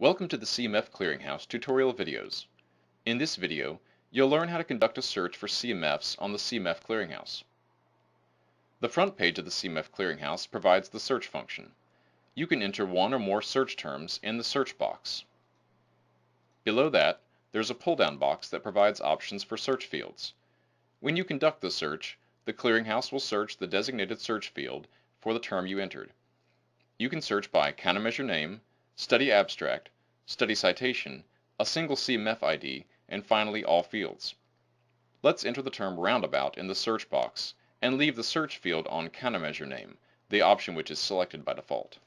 Welcome to the CMF Clearinghouse tutorial videos. In this video, you'll learn how to conduct a search for CMFs on the CMF Clearinghouse. The front page of the CMF Clearinghouse provides the search function. You can enter one or more search terms in the search box. Below that, there's a pull-down box that provides options for search fields. When you conduct the search, the Clearinghouse will search the designated search field for the term you entered. You can search by countermeasure name, study abstract, study citation, a single CMF ID, and finally all fields. Let's enter the term roundabout in the search box and leave the search field on countermeasure name, the option which is selected by default.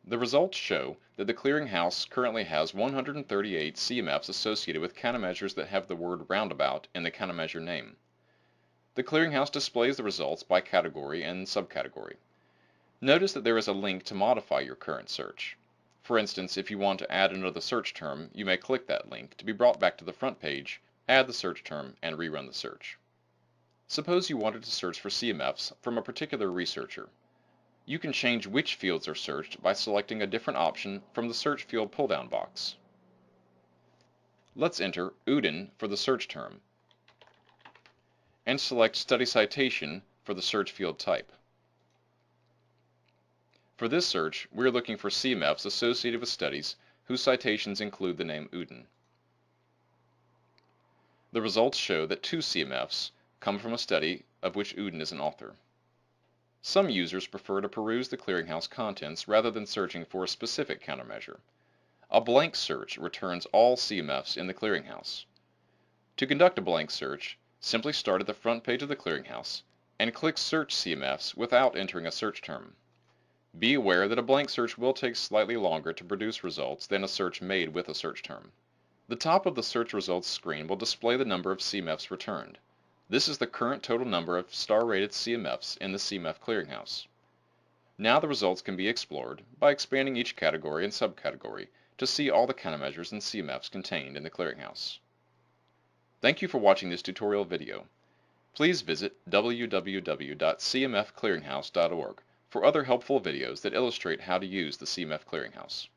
The results show that the Clearinghouse currently has 138 CMFs associated with countermeasures that have the word roundabout in the countermeasure name. The Clearinghouse displays the results by category and subcategory. Notice that there is a link to modify your current search. For instance, if you want to add another search term, you may click that link to be brought back to the front page, add the search term, and rerun the search. Suppose you wanted to search for CMFs from a particular researcher. You can change which fields are searched by selecting a different option from the search field pull-down box. Let's enter Uden for the search term and select Study Citation for the search field type. For this search, we are looking for CMFs associated with studies whose citations include the name Uden. The results show that 2 CMFs come from a study of which Uden is an author. Some users prefer to peruse the Clearinghouse contents rather than searching for a specific countermeasure. A blank search returns all CMFs in the Clearinghouse. To conduct a blank search, simply start at the front page of the Clearinghouse and click Search CMFs without entering a search term. Be aware that a blank search will take slightly longer to produce results than a search made with a search term. The top of the search results screen will display the number of CMFs returned. This is the current total number of star-rated CMFs in the CMF Clearinghouse. Now the results can be explored by expanding each category and subcategory to see all the countermeasures and CMFs contained in the Clearinghouse. Thank you for watching this tutorial video. Please visit www.cmfclearinghouse.org for other helpful videos that illustrate how to use the CMF Clearinghouse.